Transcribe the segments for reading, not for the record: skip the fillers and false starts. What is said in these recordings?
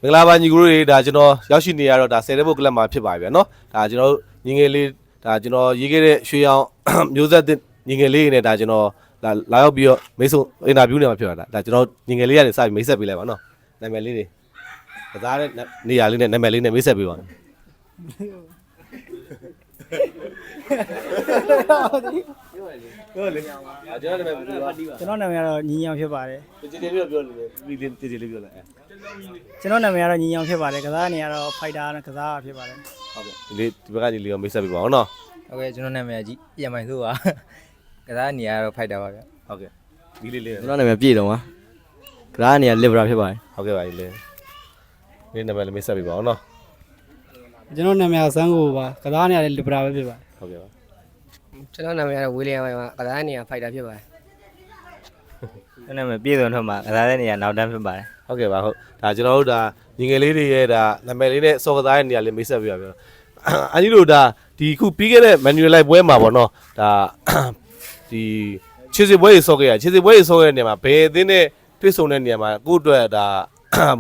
မင်္ဂလာပါညီကိုတွေဒါကျွန်တော်ရောက်ရှိနေရတော့ဒါ10တဲ့ဘုတ်ကလပ်မှာဖြစ်ပါပြီဗျာနော်ဒါကျွန်တော်ညီငယ်လေးဒါကျွန်တော်ရေးခဲ့တဲ့ရွှေရောင်မျိုးဆက်ညီငယ်လေးနဲ့ဒါကျွန်တော်လာရောက်ပြီးတော့မိတ်ဆွေအင်တာဗျူးနေမှာဖြစ်ပါဒါကျွန်တော်ညီငယ်လေးကနေစပြီးမိတ်ဆက်ပေးလိုက်ပါနော်နာမည်လေးတွေကစားတဲ့နေရာလေးနဲ့နာမည်လေးနဲ့မိတ်ဆက်ပေးပါပြောလေကျွန်တော်နာမည်ဘယ်လိုပါကျွန်တော်နာမည်ကတော့ညီညောင်ဖြစ်ပါတယ်တည်လေးပြောလို့ပြီးတည်လေးပြောလိုက်ကျွန်တော်နာမည်ကတော့ညီညောင်ဖြစ်ပါတယ်ကစားနေရတော့ fighter နဲ့ကစားဖြစ်ပါတယ်ဟုတ်ကဲ့ဒီဘက်ကညီလေးကိုမိတ်ဆက်ပေးပါဦးနော်ဟုတ်ကဲ့ကျွန်တော်နာမည်ကြီးပြန်မိုင်ဆိုပါကစားနေရတော့ fighter ပါဗျဟုတ်ကဲ့ဒီလေးလေးကျွန်တော်နာမည်ပြည့်တော့ပါကစားနေရ libra ဖြစ်ပါတယ်ဟုတ်ကဲ့ပါကြီးလေးဒီနာမည်လေးမိတ်ဆက်ပေးပါဦးနော်ကျွန်တော်နာမည်ကစန်းကိုပါကစားနေရတဲ့ libra ပဲဖြစ်ပါတယ်ဟုတ်ကဲ့ပါကျွန်တော်နာမည်ကတော့ဝီလီယံပါကစားနေရ fighter ဖြစ်ပါတယ်ကျွန်တော်နာမည်ပြည့်စုံတော့မှာကစားတဲ့နေရနောက်တန်းဖြစ်ပါတယ်ဟုတ်ကဲ့ပါဟုတ်ဒါကျွန်တော်တို့ဒါညီငယ်လေးတွေရဲ့ဒါနာမည်လေးနဲ့စော်ကစားတဲ့နေရာလေးမိတ်ဆက်ပေးပါဗျာအညီတို့ဒါဒီခုပြီးခဲ့တဲ့ manual live ပွဲမှာပေါ့နော်ဒါဒီခြေစစ်ပွဲကြီးစော်ခဲ့ရခြေစစ်ပွဲကြီးစော်ခဲ့တဲ့နေရာမှာဘယ်အသင်းနဲ့တွေ့ဆုံတဲ့နေရာမှာကိုယ့်အတွက်ဒါ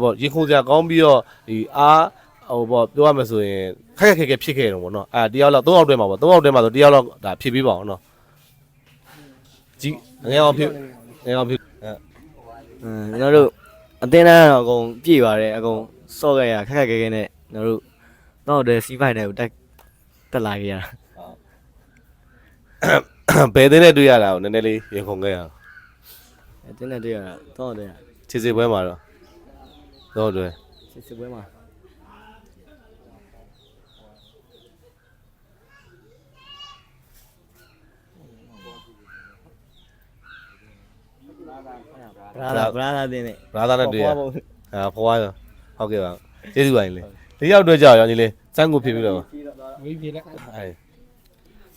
ပေါ့ရင်ခုန်စရာကောင်းပြီးတော့ဒီအားဟိုပေါ့ပြောရမယ်ဆိုရင်ခက်ခက်ခဲခဲဖြစ်ခဲ့တယ်ပေါ့နော်တယောက်လောက်3ယောက်တွဲမှာပေါ့3ယောက်တွဲမှာဆိုတယောက်လောက်ဒါဖြည့်ပေးပါအောင်နော်ကြီးငယ်အောင်ဖြည့်ငယ်အောင်ဖြည့်ကျွန်တော်တို့အသင်းသားတော့အကုန်ပြည့်ပါတယ်အကုန်စော့ခဲ့ရခက်ခက်ခဲခဲနဲ့ကျွန်တော်တို့တော့တဲ့စီးဖိုင်တွေကိုတက်လာခဲ့ရတာဘယ်အသင်းနဲ့တွေ့ရတာကိုနည်းနည်းလေးရင်ခုန်ခဲ့ရအောင်အသင်းနဲ့တွေ့ရတာတော့တဲ့ခြေစစ်ပွဲမှာတော့တွဲစစ်ပွဲမှာဘရာသာတင်းနဲ့ဘရာသာနဲ့တွေ့ရဖွားရောဟုတ်ကဲ့ပါကျေးဇူးပါညီလေး၄ယောက်တွေ့ကြရောညီလေးစမ်းကိုဖြစ်ပြီးတော့ဝေးပြေးလိုက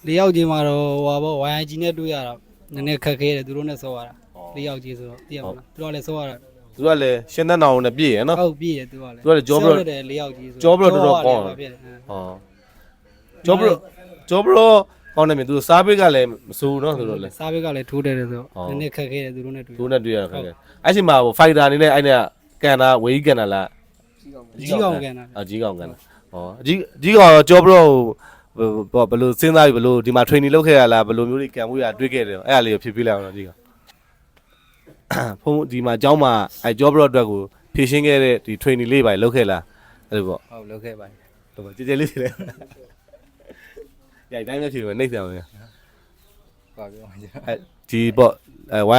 ်၄ယောက်ချင်းမှာတော့ဟိုပါဘော YG နဲ့တွေ့ရတာနည်းနည်းခက်ခဲတယ်သူတို့နဲ့ဆော့ရတာ၄ယောက်ချင်းဆိုတော့သိရမလားသူတို့လည်းဆော့ရတာသူကလည်းရှင်းသက်နောင်နဲ့ပြည့်ရနော်ဟုတ်ပြည့်ရသူကလည်းကြောဘရောတယ်၄ယောက်ချင်းဆိုကြောဘရောတော်တော်ကောင်းတယ်ကြောဘရောကောင်းတယ်မြင်သူစားပိတ်ကလည်းမစိုးနော်သူတို့လည်းစားပိတ်ကလည်းထိုးတယ်ဆိုတော့နည်းနည်းခက်ခဲတယ်သူတို့နဲ့တွေ့သူတို့နဲ့တွေ့ရတာခက်ခဲအဲ့ချိန်မှာဟိုဖိုက်တာအနေနဲ့အဲ့နဲ့ကန်တာဝေးကန်တာလားကြီးကောင်ကန်တာကြီးကောင်ကန်တာကြီးကောင်ကြောဘရောဘယ်လိုစဉ်းစားပြီးဘယ်လိုဒီမှာ training လုပ်ခဲ့ရလားဘယ်လိုမျိုးတွေကန်မှုရတွေ့ခဲ့တယ်အဲ့ဒါလေးကိုဖြစ်ပြလိုက်အောင်တော့ကြီးကောင်ဖုန်းဒီမှာအเจ้าမှာအဲ့ကြောဘရောအတွက်ကိုဖြည့်ရှင်းခဲ့တဲ့ဒီ training လေးပါလုပ်ခဲ့လားအဲ့လိုပေါ့ဟုတ်လုပ်ခဲ့ပါတယ်ဟုတ်ပါကြည်ကြည်လေးတွေလည်းရိုက်တိုင်းနဲ့ဖြည့်မယ်နှိမ့်တယ်အောင်ပါပြောပါဒီပေါ့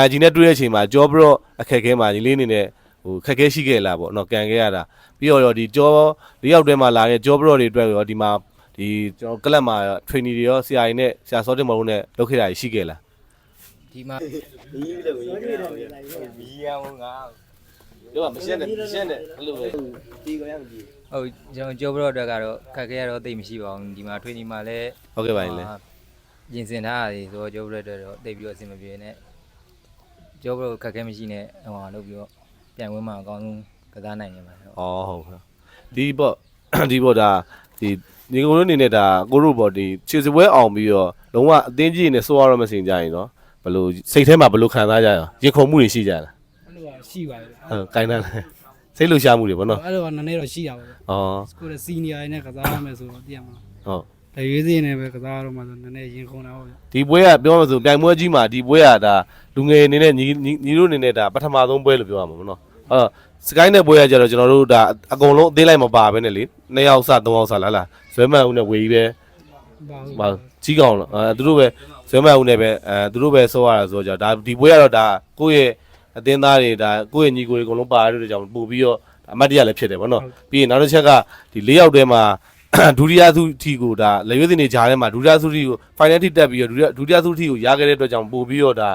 YG နဲ့တွေ့တဲ့အချိန်မှာကြောဘရောအခက်ခဲမှာညီလေးအနေနဲ့ဟိုခက်ခဲရှိခဲ့လားပေါ့နော်ကန်ခဲ့ရတာပြီးတော့ဒီကြော၄ယောက်တွဲမှာလာတဲ့ကြောဘရောတွေအတွက်ရောဒီမှာဒီကျွန်တော်ကလပ်မှာ training တွေရောဆရာကြီးနဲ့ဆရာစောတင်မော်တို့နဲ့လုပ်ခဲ့တာရှိခဲ့လားဒီမှာမီးလို့မီးရအောင်ငါပြောမရှင်းနဲ့အဲ့လိုပဲဒီကောရမကြည့်ဟုတ်ကျွန်တော်ကြောဘရောအတွက်ကတော့ခက်ခဲရတော့သိမရှိပါဘူးဒီမှာ training မှာလည်းဟုတ်ကဲ့ပါလေပြင်ဆင်ထားရတယ်ဆိုတော့ကြောဘရောအတွက်တော့သိပြီးတော့အဆင်မပြေနဲ့ကြောဘရောခက်ခဲမရှိနဲ့ဟိုလုပ်ပြီးတော့ပြန်ဝင်မှာအကောင်းဆုံးကစားနိုင်နေမှာဟုတ်ဟုတ်ဒီပေါ့ဒါဒီညီကိုတို့အနေနဲ့ဒါကိုတို့ပေါ့ဒီခြေစပွဲအောင်ပြီးတော့လုံးဝအသင်းကြီးနဲ့စိုးရတော့မစင်ကြရင်နော်ဘလို့စိတ်ထဲမှာဘလို့ခံစားကြရအောင်ရင်ခုန်မှုတွေရှိကြလားအဲ့လိုပါရှိပါတယ်ဟုတ်ကိုင်းတာစိတ်လှရှားမှုတွေပေါ့နော်အဲ့လိုကနည်းနည်းတော့ရှိတာပါကိုယ်စီနီယာနဲ့ကစားရမယ်ဆိုတော့သိရမှာဟုတ်ဒါရွေးစင်းနဲ့ပဲကစားရတော့မှဆိုနည်းနည်းရင်ခုန်တာပေါ့ဒီပွဲကပြောမှဆိုပြိုင်ပွဲကြီးမှာဒီပွဲကဒါလူငယ်အနေနဲ့ညီတို့အနေနဲ့ဒါပထမဆုံးပွဲလို့ပြောရမှာပေါ့နော်စကိုင်းနဲ့ပွဲရကြတော့ကျွန်တော်တို့ဒါအကုန်လုံးအသေးလိုက်မပါဘဲနဲ့လေ2ယောက်စ3ယောက်စလားဇွဲမှန်ဦးနဲ့ဝေကြီးပဲပါကြီးကောင်သူတို့ပဲဇွဲမှန်ဦးနဲ့ပဲသူတို့ပဲဆောရတာဆိုတော့ဒါဒီပွဲကတော့ဒါကိုယ့်ရဲ့အသင်းသားတွေဒါကိုယ့်ရဲ့ညီကိုတွေအကုန်လုံးပါရတဲ့ကြောင့်ပို့ပြီးတော့အမတ်တရလည်းဖြစ်တယ်ဗောနော်ပြီးရင်နောက်တစ်ချက်ကဒီ4ယောက်တည်းမှာဒုတိယသုထီကိုဒါလက်ရွေးစင်တွေဂျားထဲမှာဒုတိယသုထီကို final ထိတက်ပြီးတော့ဒုတိယသုထီကိုရခဲ့တဲ့အတွက်ကြောင့်ပို့ပြီးတော့ဒါ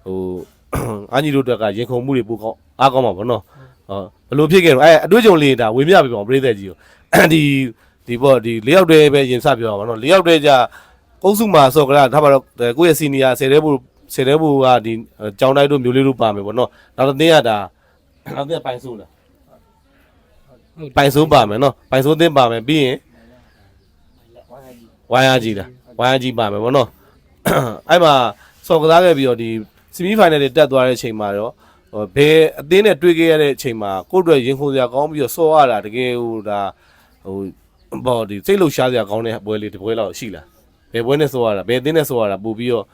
ဟိုအညီတို့အတွက်ကရင်ခုန်မှုတွေပိုကောင်းအားကောင်းပါဗောနော်ဘယ်လိုဖြစ်ခဲ့တော့အတွေ့အကြုံလေးဒါဝေမျှပြပါအောင်ပြည်သက်ကြီးကိုဒီပေါ့ဒီ၄ယောက်တည်းပဲရင်စပြောပါတော့၄ယောက်တည်းじゃအုပ်စုမှာဆော့ကလာထားပါတော့ကိုယ့်ရဲ့စီနီယာ10တဲဘူကဒီကြောင်းတိုက်တို့မျိုးလေးတို့ပါမယ်ပေါ့နော်နောက်တစ်သင်းကဒါနောက်တစ်ပိုင်ဆိုးလားပိုင်ဆိုးပါမယ်နော်ပိုင်ဆိုးသင်းပါမယ်ပြီးရင်ဝိုင်းရကြီးလားဝိုင်းရကြီးပါမယ်ပေါ့နော်အဲ့မှာဆော့ကစားခဲ့ပြီးတော့ဒီ semi final တွေတက်သွားတဲ့အချိန်မှာတော့ ဘယ်အသင်းနဲ့တွေ့ခဲ့ရတဲ့အချိန်မှာကိုယ့်အတွက်ရင်ခုန်စရာကောင်းပြီးတော့စောရတာတကယ်ဟိုဒါဟိုဘော်ဒီစိတ်လှုပ်ရှားစရာကောင်းတဲ့ပွဲလေးတစ်ပွဲလောက်ရှိလားဘယ်ပွဲနဲ့စောရတာဘယ်အသင်းနဲ့စောရတာပို့ပြီးတော့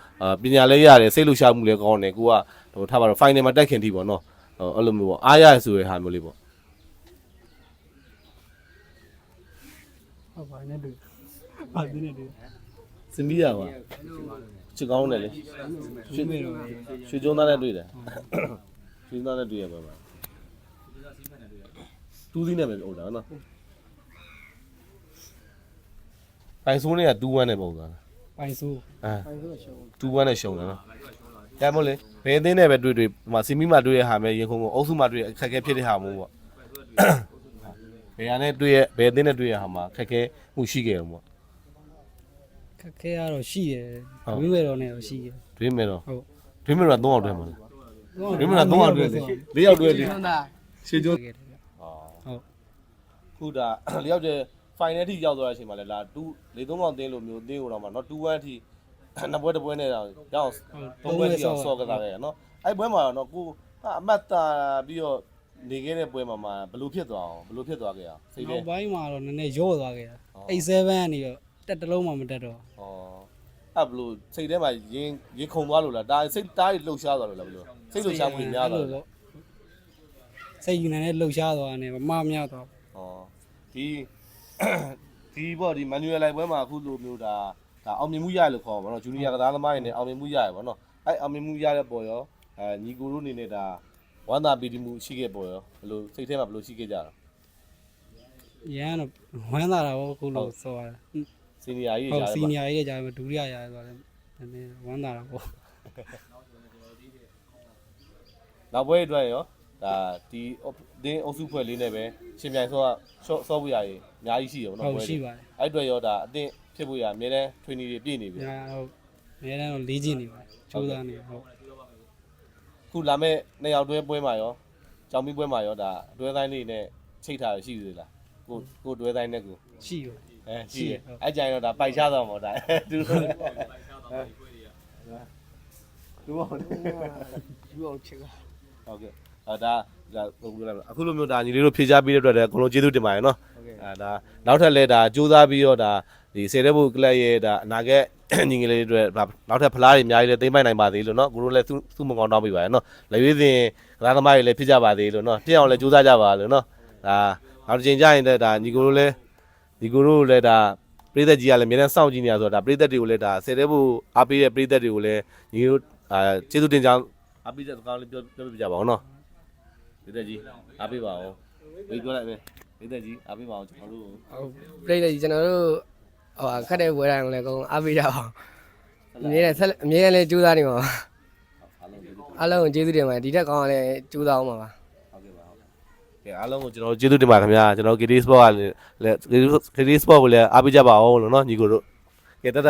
ပညာလည်းရတယ်စိတ်လှုပ်ရှားမှုလည်းကောင်းတယ်ကိုကဟိုထားပါတော့ final မှာတက်ခင်ထိပေါ့နော်အဲ့လိုမျိုးပေါ့အားရဆိုတဲ့ဟာမျိုးလေးပေါ့ ဟုတ်ပါနဲ့တူပါတင်းနဲ့တူ စင်ပြီးရပါချစ်ကောင်းတယ်လေရွှေရွှေကျုံသားနဲ့တွေ့တယ်ရွှေသားနဲ့တွေ့ရပါတူးသီးနဲ့ပဲဟုတ်တာနော်ပိုင်ဆိုးနဲ့က2-1နဲ့ပုံသွားတာ ပိုင်ဆိုး 2-1နဲ့ရှုံးတယ်နော်ရမို့လေဘယ်အသင်းနဲ့ပဲတွေ့ဟိုစီမီမှာတွေ့ရဟာမဲ့ရင်ခုန်ကိုအုပ်စုမှာတွေ့အခက်အခဲဖြစ်တဲ့ဟာမျိုးပေါ့ဘယ်ဟာနဲ့တွေ့ရဘယ်အသင်းနဲ့တွေ့ရဟာမှာခက်ခဲမှုရှိခဲ့အောင်ပေါ့ ခက်ခဲရတော့ရှိတယ်ဝင်းဝဲတော့နဲ့တော့ရှိတယ် တွင်းမယ်တော့ ဟုတ် တွင်းမယ်တော့3အောင်တွဲမှာလားတွင်းမယ်တော့3အောင်တွဲလေ4ယောက်တွဲလေရှေ့ကျုံး ဟုတ် ခုဒါလျောက်တဲ့ final ထိရောက်သွားတဲ့အချိန်မှာလည်းလာ2 4-3အောင်တင်းလို့မျိုးတင်းကိုတော့မှာเนาะ2-1ထိနှစ်ပွဲတစ်ပွဲနဲ့တော့ရအောင်3ပွဲထိအောင်ဆော့ကစားခဲ့ရเนาะအဲ့ပွဲမှာတော့เนาะကိုအမတ်တာပြီးတော့နေခဲ့တဲ့ပွဲမှာဘယ်လိုဖြစ်သွားအောင်ဘယ်လိုဖြစ်သွားခဲ့အောင်စိတ်ထဲ နောက်ပိုင်းမှာတော့နည်းနည်းရော့သွားခဲ့တာ87ကနေတော့တက်တလုံးမှမတက်တော့ ဩအဲ့ဘယ်လိုစိတ်ထဲမှာရင်ခုန်သွားလို့လားဒါစိတ်တားလှုပ်ရှားသွားလို့လားဘယ်လိုစိတ်လှုပ်ရှားမှုများသွားလို့ စိတ်ယူနေတဲ့လှုပ်ရှားသွားတယ်မများသွား ဩဒီပေါ့ဒီမန်နျူရယ်လိုက်ပွဲမှာအခုလိုမျိုးဒါအောင်မြင်မှုရရလို့ခေါ်ပါတော့ဂျူနီယာကစားသမားတွေနဲ့အောင်မြင်မှုရရပါတော့အဲ့အောင်မြင်မှုရတဲ့ပေါ်ရောညီကိုတို့အနေနဲ့ဒါဝမ်းသာပီတိမှုရှိခဲ့ပေါ်ရောဘယ်လိုစိတ်ထဲမှာဘယ်လိုရှိခဲ့ကြတာ ရန်တော့ဝမ်းသာတာပေါ့ခုလို့ဆိုရတာ စီနီယာကြီး ဟုတ် ကြား စီ တယ် နီယာကြီးကြားမှာဒုတိယရတယ်ဆိုတော့နည်းနည်းဝမ်းသာတာပေါ့ နောက်ပွဲအတွက်ရောဒါဒီတင်းအုပ်စုဖွဲ့လေးနဲ့ပဲရှင်ပြိုင်ဆော့ဆော့ဖို့ရည်အများကြီးရှိရော ဟု နော် တ် ပွဲ ရှိ တွေ ပါတယ် အဲ့အတွက်ရောဒါအသင့်ဖြစ်ဖို့ရအများတန်း training တွေပြည့်နေပြီ ညာဟုတ်အများတော့လေးကျင်နေပါကျိုးသားနေဟုတ် ခုလာမဲ့နှစ်ယောက်တွဲပွဲမှာရောကြောင်မီပွဲမှာရောဒါတွဲတိုင်းလေးနဲ့ချိတ်ထားရရှိသေးလားကိုတွဲတိုင်းနဲ့ကို ရှိရော ရှိရအဲ့ကြရင်တော့ဒါပိုက်ချသွားမှာဒါသူသူဟုတ်ချက်ကဟုတ်ကဲ့ဒါဘယ်လိုလဲအခုလိုမျိုးဒါညီလေးတို့ဖြေချပေးတဲ့အတွက်လည်းအကုန်လုံးကျေးဇူးတင်ပါတယ်နော်ဒါနောက်ထပ်လည်းဒါစူးစမ်းပြီးတော့ဒါဒီစေတဲ့ဘုတ်ကလပ်ရဲ့ဒါအနာဂတ်ညီငယ်လေးတွေနောက်ထပ်ဖလားတွေအများကြီးလည်းသိမ့်ပိုက်နိုင်ပါသေးလို့နော်ကိုတို့လည်းသူ့မကောင်းတောင်းပေးပါတယ်နော်လက်ရွေးစင်ကစားသမားတွေလည်းဖြစ်ကြပါသေးလို့နော်ပြည့်အောင်လည်းစူးစမ်းကြပါလို့နော်ဒါနောက်တစ်ချိန်ကျရင်လည်းဒါညီကိုတို့လည်းဒီကိုတို့လည်းဒါပရိသတ်ကြီးကလည်းအများနဲ့စောင့်ကြည့်နေရဆိုတော့ဒါပရိသတ်တွေကိုလည်းဒါစေတဲ့ဘုတ်အားပေးတဲ့ပရိသတ်တွေကိုလည်းညီတို့ကျေးဇူးတင်ကြောင်းအားပေးတဲ့စကားလေးပြောပြကြပါအောင်နော်ပရိသတ်ကြီးအားပေးပါအောင်ဝေးပြောလိုက်မယ်ပရိသတ်ကြီးအားပေးပါအောင်ကျွန်တော်တို့ ဟုတ်ပြိတ္တိကျွန်တော်တို့ဟိုခက်တဲ့ဝယ်တိုင်းကိုလည်းအကုန်အားပေးကြပါအောင်အမြဲတမ်းလည်းကြိုးစားနေပါပါအားလုံးကိုကျေးဇူးတင်ပါတယ်ဒီထက်ကောင်းအောင်လည်းကြိုးစားအောင်ပါပါ ဟုတ်ကဲ့ပါဟုတ်ကဲ့အားလုံးကိုကျွန်တော်ကျေးဇူးတင်ပါခင်ဗျာကျွန်တော် KD Sport ကလည်း KD Sport ကိုလည်းအားပေးကြပါအောင်လို့เนาะညီကိုတို့ကဲတတ